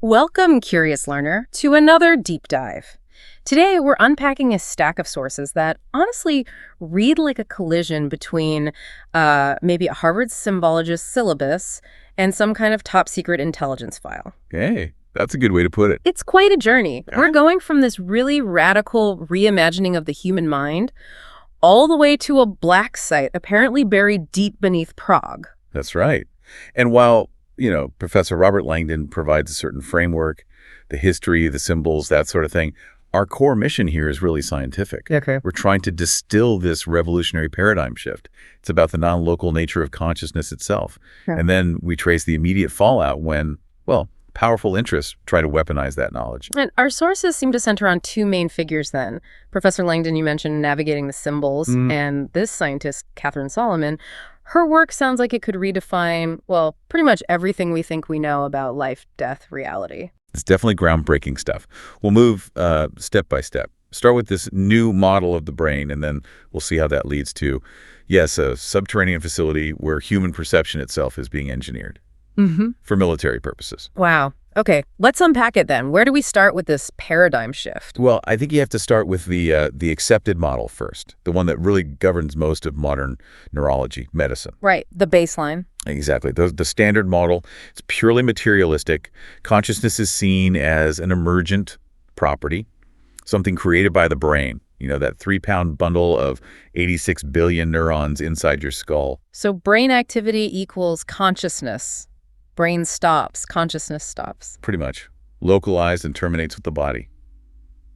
Welcome, curious learner, to another deep dive. Today, we're unpacking a stack of sources that honestly read like a collision between maybe a Harvard symbologist syllabus and some kind of top secret intelligence file. Hey, that's a good way to put it. It's quite a journey. We're going from this really radical reimagining of the human mind all the way to a black site apparently buried deep beneath Prague. That's right. And while Professor Robert Langdon provides a certain framework, the history, the symbols, that sort of thing. Our core mission here is really scientific. Okay. We're trying to distill this revolutionary paradigm shift. It's about the non-local nature of consciousness itself. Yeah. And then we trace the immediate fallout when, powerful interests try to weaponize that knowledge. And our sources seem to center on two main figures then. Professor Langdon, you mentioned navigating the symbols, and this scientist, Catherine Solomon, her work sounds like it could redefine, pretty much everything we think we know about life, death, reality. It's definitely groundbreaking stuff. We'll move step by step. Start with this new model of the brain, and then we'll see how that leads to, yes, a subterranean facility where human perception itself is being engineered for military purposes. Wow. Okay, let's unpack it then. Where do we start with this paradigm shift? Well, I think you have to start with the accepted model first, the one that really governs most of modern neurology, medicine. Right, the baseline. Exactly. The standard model, it's purely materialistic. Consciousness is seen as an emergent property, something created by the brain. That 3-pound bundle of 86 billion neurons inside your skull. So brain activity equals consciousness. Brain stops, consciousness stops. Pretty much. Localized and terminates with the body.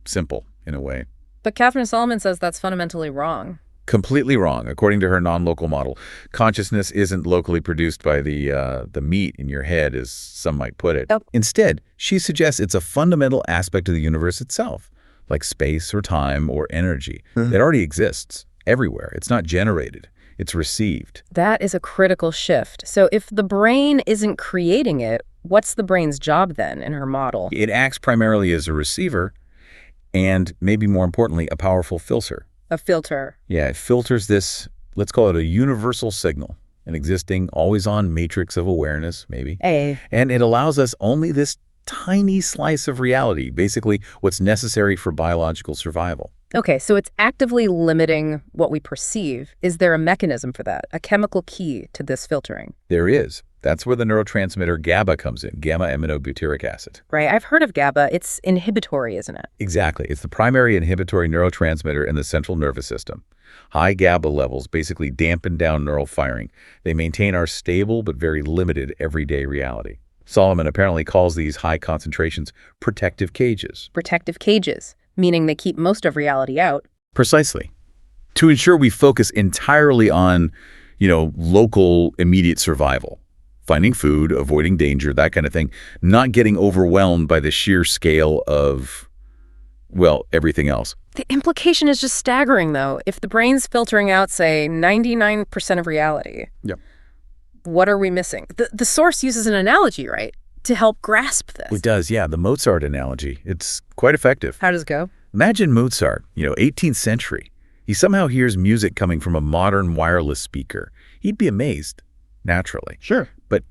Simple, in a way. But Catherine Solomon says that's fundamentally wrong. Completely wrong. According to her non-local model, consciousness isn't locally produced by the meat in your head, as some might put it. Oh. Instead, she suggests it's a fundamental aspect of the universe itself, like space or time or energy. It already exists everywhere. It's not generated. It's received. That is a critical shift. So if the brain isn't creating it, what's the brain's job then in her model? It acts primarily as a receiver and, maybe more importantly, a powerful filter. A filter. Yeah, it filters this, let's call it a universal signal, an existing, always-on matrix of awareness, maybe. And it allows us only this tiny slice of reality, basically what's necessary for biological survival. Okay, so it's actively limiting what we perceive. Is there a mechanism for that, a chemical key to this filtering? There is. That's where the neurotransmitter GABA comes in, gamma-aminobutyric acid. Right, I've heard of GABA. It's inhibitory, isn't it? Exactly. It's the primary inhibitory neurotransmitter in the central nervous system. High GABA levels basically dampen down neural firing. They maintain our stable but very limited everyday reality. Solomon apparently calls these high concentrations protective cages. Protective cages, meaning they keep most of reality out. Precisely. To ensure we focus entirely on, local immediate survival. Finding food, avoiding danger, that kind of thing. Not getting overwhelmed by the sheer scale of, everything else. The implication is just staggering, though. If the brain's filtering out, say, 99% of reality. Yep. What are we missing? The source uses an analogy, right, to help grasp this. It does, yeah. The Mozart analogy. It's quite effective. How does it go? Imagine Mozart, 18th century. He somehow hears music coming from a modern wireless speaker. He'd be amazed, naturally. Sure. But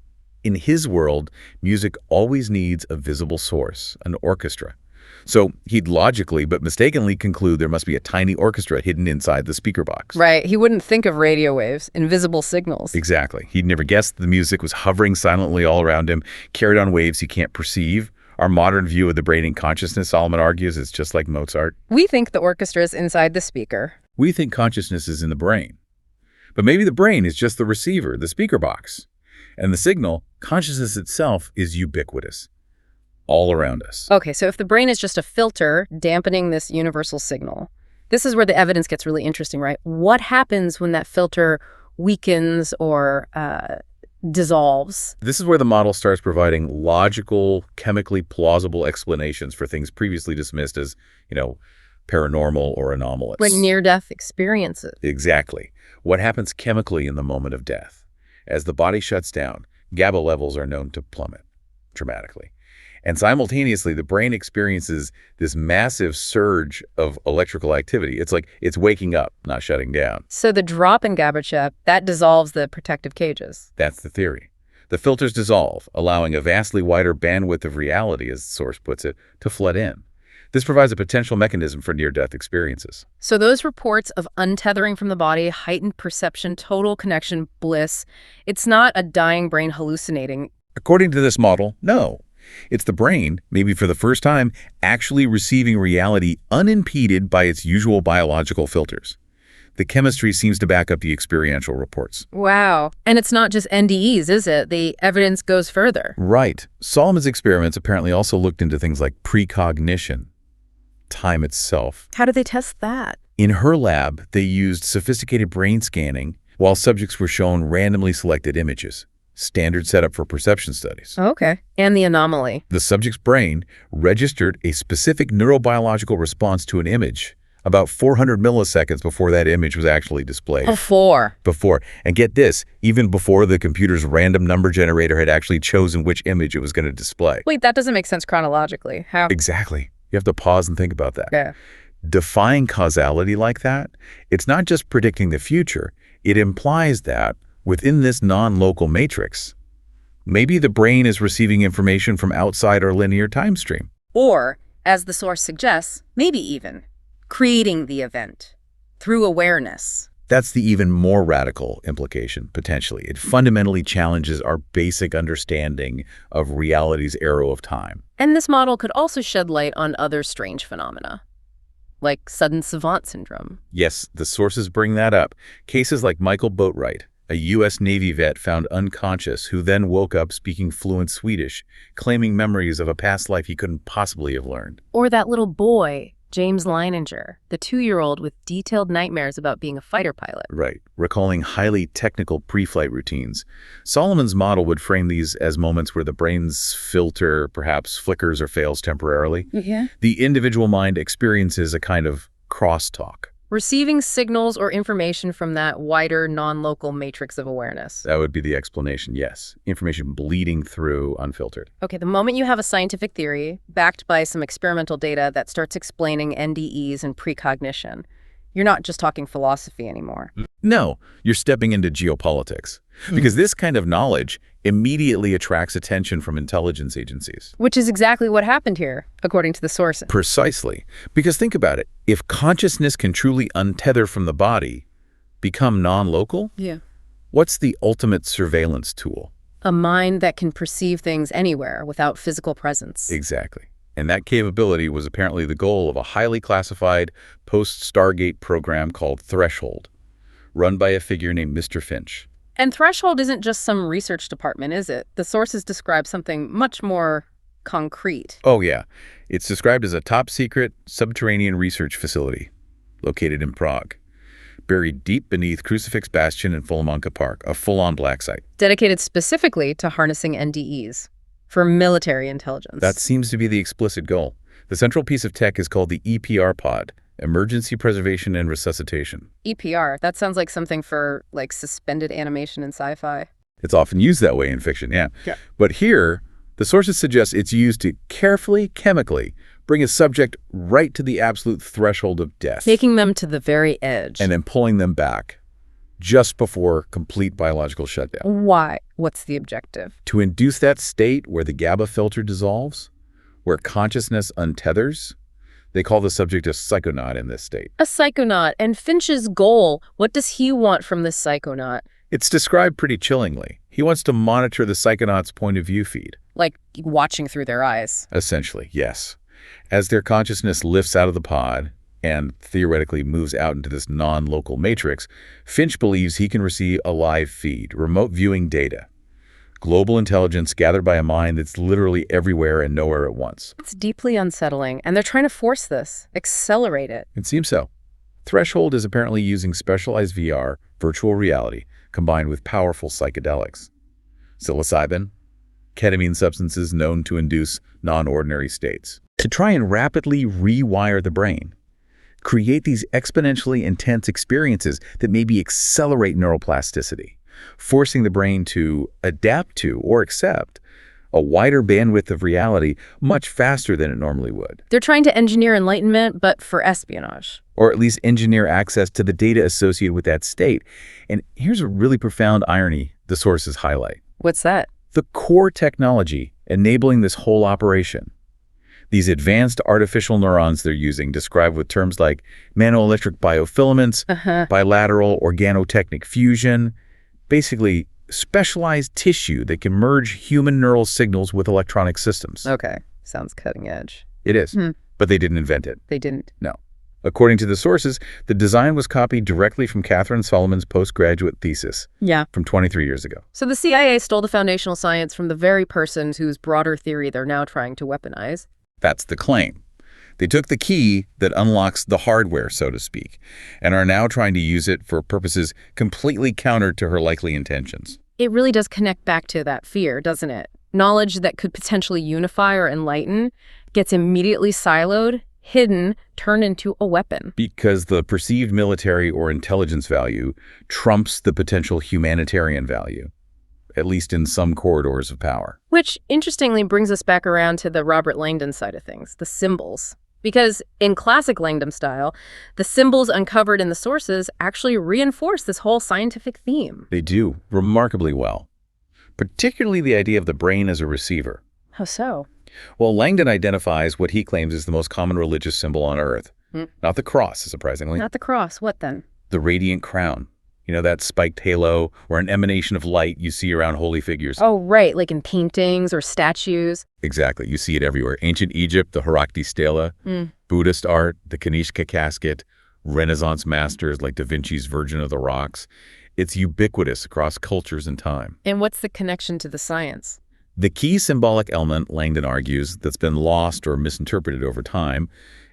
in his world, music always needs a visible source, an orchestra. So he'd logically but mistakenly conclude there must be a tiny orchestra hidden inside the speaker box. Right. He wouldn't think of radio waves, invisible signals. Exactly. He'd never guessed the music was hovering silently all around him, carried on waves he can't perceive. Our modern view of the brain and consciousness, Solomon argues, is just like Mozart. We think the orchestra is inside the speaker. We think consciousness is in the brain. But maybe the brain is just the receiver, the speaker box. And the signal, consciousness itself, is ubiquitous. All around us. Okay, so if the brain is just a filter dampening this universal signal, this is where the evidence gets really interesting, right? What happens when that filter weakens or dissolves? This is where the model starts providing logical, chemically plausible explanations for things previously dismissed as, paranormal or anomalous. Like near-death experiences. Exactly. What happens chemically in the moment of death? As the body shuts down, GABA levels are known to plummet dramatically. And simultaneously, the brain experiences this massive surge of electrical activity. It's like it's waking up, not shutting down. So the drop in GABA, that dissolves the protective cages. That's the theory. The filters dissolve, allowing a vastly wider bandwidth of reality, as the source puts it, to flood in. This provides a potential mechanism for near-death experiences. So those reports of untethering from the body, heightened perception, total connection, bliss, it's not a dying brain hallucinating. According to this model, no. It's the brain, maybe for the first time, actually receiving reality unimpeded by its usual biological filters. The chemistry seems to back up the experiential reports. Wow. And it's not just NDEs, is it? The evidence goes further. Right. Solomon's experiments apparently also looked into things like precognition, time itself. How do they test that? In her lab, they used sophisticated brain scanning while subjects were shown randomly selected images. Standard setup for perception studies. Okay. And the anomaly. The subject's brain registered a specific neurobiological response to an image about 400 milliseconds before that image was actually displayed. Before. And get this, even before the computer's random number generator had actually chosen which image it was going to display. Wait, that doesn't make sense chronologically. How? Exactly. You have to pause and think about that. Yeah. Defying causality like that, it's not just predicting the future. It implies that within this non-local matrix, maybe the brain is receiving information from outside our linear time stream. Or, as the source suggests, maybe even creating the event through awareness. That's the even more radical implication, potentially. It fundamentally challenges our basic understanding of reality's arrow of time. And this model could also shed light on other strange phenomena, like sudden savant syndrome. Yes, the sources bring that up. Cases like Michael Boatwright, a U.S. Navy vet found unconscious who then woke up speaking fluent Swedish, claiming memories of a past life he couldn't possibly have learned. Or that little boy, James Leininger, the 2-year-old with detailed nightmares about being a fighter pilot. Right, recalling highly technical pre-flight routines. Solomon's model would frame these as moments where the brain's filter perhaps flickers or fails temporarily. Yeah. The individual mind experiences a kind of crosstalk. Receiving signals or information from that wider, non-local matrix of awareness. That would be the explanation, yes. Information bleeding through unfiltered. Okay, the moment you have a scientific theory backed by some experimental data that starts explaining NDEs and precognition, you're not just talking philosophy anymore. No, you're stepping into geopolitics. Because this kind of knowledge immediately attracts attention from intelligence agencies. Which is exactly what happened here, according to the source. Precisely. Because think about it. If consciousness can truly untether from the body, become non-local, what's the ultimate surveillance tool? A mind that can perceive things anywhere without physical presence. Exactly. And that capability was apparently the goal of a highly classified post-Stargate program called Threshold, run by a figure named Mr. Finch. And Threshold isn't just some research department, is it? The sources describe something much more concrete. Oh, yeah. It's described as a top-secret subterranean research facility located in Prague, buried deep beneath Crucifix Bastion in Folamanka Park, a full-on black site. Dedicated specifically to harnessing NDEs for military intelligence. That seems to be the explicit goal. The central piece of tech is called the EPR pod, Emergency Preservation and Resuscitation. EPR, that sounds like something for, like, suspended animation in sci-fi. It's often used that way in fiction, yeah. But here, the sources suggest it's used to carefully, chemically, bring a subject right to the absolute threshold of death. Taking them to the very edge. And then pulling them back just before complete biological shutdown. Why? What's the objective? To induce that state where the GABA filter dissolves, where consciousness untethers. They call the subject a psychonaut in this state. A psychonaut. And Finch's goal, what does he want from this psychonaut? It's described pretty chillingly. He wants to monitor the psychonaut's point of view feed. Like watching through their eyes. Essentially, yes. As their consciousness lifts out of the pod and theoretically moves out into this non-local matrix, Finch believes he can receive a live feed, remote viewing data. Global intelligence gathered by a mind that's literally everywhere and nowhere at once. It's deeply unsettling, and they're trying to force this, accelerate it. It seems so. Threshold is apparently using specialized VR, virtual reality, combined with powerful psychedelics. Psilocybin, ketamine substances known to induce non-ordinary states. To try and rapidly rewire the brain, create these exponentially intense experiences that maybe accelerate neuroplasticity, forcing the brain to adapt to or accept a wider bandwidth of reality much faster than it normally would. They're trying to engineer enlightenment, but for espionage. Or at least engineer access to the data associated with that state. And here's a really profound irony the sources highlight. What's that? the core technology enabling this whole operation. These advanced artificial neurons they're using, described with terms like manoelectric biofilaments, bilateral organotechnic fusion, basically specialized tissue that can merge human neural signals with electronic systems. Okay, sounds cutting edge. It is, but they didn't invent it. They didn't. No. According to the sources, the design was copied directly from Catherine Solomon's postgraduate thesis from 23 years ago. So the CIA stole the foundational science from the very persons whose broader theory they're now trying to weaponize. That's the claim. They took the key that unlocks the hardware, so to speak, and are now trying to use it for purposes completely counter to her likely intentions. It really does connect back to that fear, doesn't it? Knowledge that could potentially unify or enlighten gets immediately siloed, hidden, turned into a weapon. Because the perceived military or intelligence value trumps the potential humanitarian value, at least in some corridors of power. Which, interestingly, brings us back around to the Robert Langdon side of things, the symbols. Because in classic Langdon style, the symbols uncovered in the sources actually reinforce this whole scientific theme. They do, remarkably well. Particularly the idea of the brain as a receiver. How so? Well, Langdon identifies what he claims is the most common religious symbol on Earth. Not the cross, surprisingly. Not the cross. What then? The radiant crown. You know, that spiked halo or an emanation of light you see around holy figures. Oh, right, like in paintings or statues. Exactly. You see it everywhere. Ancient Egypt, the Herakti stela, Buddhist art, the Kanishka casket, Renaissance masters like Da Vinci's Virgin of the Rocks. It's ubiquitous across cultures and time. And what's the connection to the science? The key symbolic element, Langdon argues, that's been lost or misinterpreted over time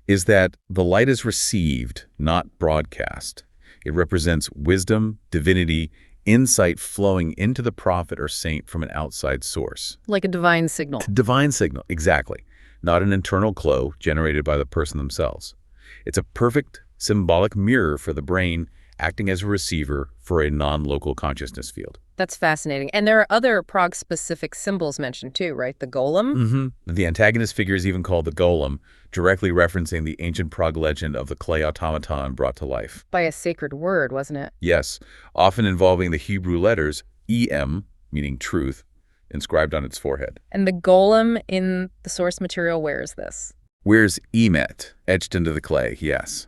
is that the light is received, not broadcast. It represents wisdom, divinity, insight flowing into the prophet or saint from an outside source. Like a divine signal. Divine signal, exactly. Not an internal glow generated by the person themselves. It's a perfect symbolic mirror for the brain, acting as a receiver for a non-local consciousness field. That's fascinating. And there are other Prague-specific symbols mentioned too, right? The golem? The antagonist figure is even called the golem, directly referencing the ancient Prague legend of the clay automaton brought to life. By a sacred word, wasn't it? Yes, often involving the Hebrew letters EM, meaning truth, inscribed on its forehead. And the golem in the source material wears this? Wears Emet, etched into the clay, yes.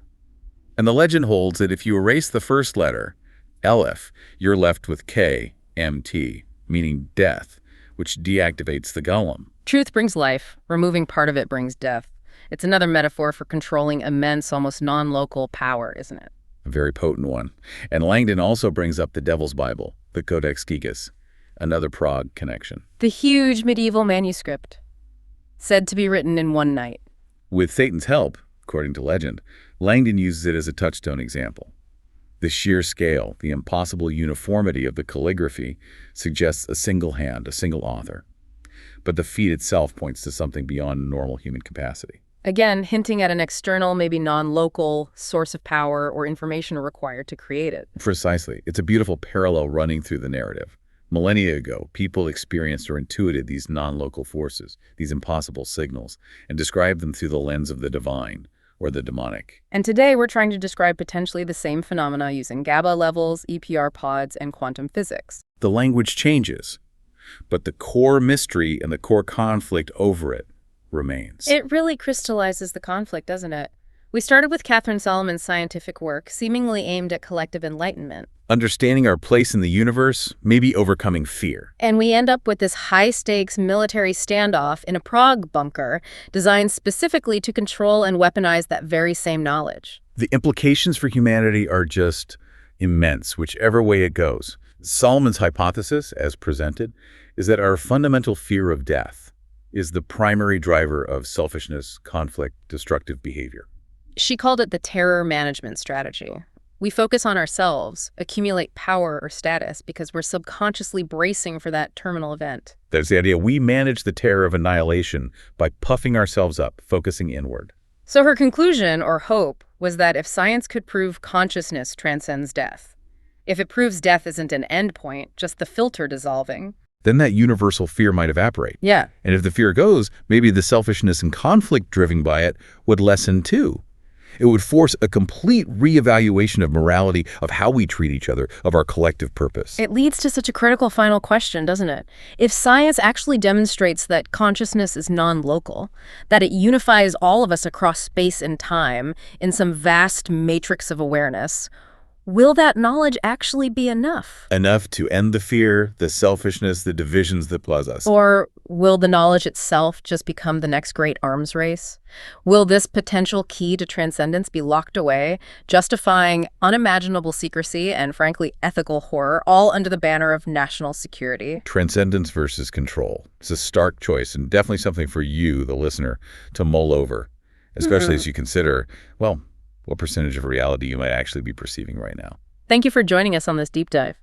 And the legend holds that if you erase the first letter, Aleph, you're left with K, MT, meaning death, which deactivates the golem. Truth brings life. Removing part of it brings death. It's another metaphor for controlling immense, almost non-local power, isn't it? A very potent one. And Langdon also brings up the Devil's Bible, the Codex Gigas, another Prague connection. The huge medieval manuscript, said to be written in one night. With Satan's help, according to legend, Langdon uses it as a touchstone example. The sheer scale, the impossible uniformity of the calligraphy suggests a single hand, a single author. But the feat itself points to something beyond normal human capacity. Again, hinting at an external, maybe non-local source of power or information required to create it. Precisely. It's a beautiful parallel running through the narrative. Millennia ago, people experienced or intuited these non-local forces, these impossible signals, and described them through the lens of the divine or the demonic. And today we're trying to describe potentially the same phenomena using GABA levels, EPR pods, and quantum physics. The language changes, but the core mystery and the core conflict over it remains. It really crystallizes the conflict, doesn't it? We started with Catherine Solomon's scientific work, seemingly aimed at collective enlightenment. Understanding our place in the universe, maybe overcoming fear. And we end up with this high-stakes military standoff in a Prague bunker designed specifically to control and weaponize that very same knowledge. The implications for humanity are just immense, whichever way it goes. Solomon's hypothesis, as presented, is that our fundamental fear of death is the primary driver of selfishness, conflict, destructive behavior. She called it the terror management strategy. We focus on ourselves, accumulate power or status because we're subconsciously bracing for that terminal event. That's the idea. We manage the terror of annihilation by puffing ourselves up, focusing inward. So her conclusion, or hope, was that if science could prove consciousness transcends death, if it proves death isn't an end point, just the filter dissolving, then that universal fear might evaporate. Yeah. And if the fear goes, maybe the selfishness and conflict driven by it would lessen too. It would force a complete reevaluation of morality, of how we treat each other, of our collective purpose. It leads to such a critical final question, doesn't it? If science actually demonstrates that consciousness is non-local, that it unifies all of us across space and time in some vast matrix of awareness, will that knowledge actually be enough? Enough to end the fear, the selfishness, the divisions that plague us. Or will the knowledge itself just become the next great arms race? Will this potential key to transcendence be locked away, justifying unimaginable secrecy and, frankly, ethical horror, all under the banner of national security? Transcendence versus control. It's a stark choice, and definitely something for you, the listener, to mull over, especially as you consider, well, what percentage of reality you might actually be perceiving right now. Thank you for joining us on this deep dive.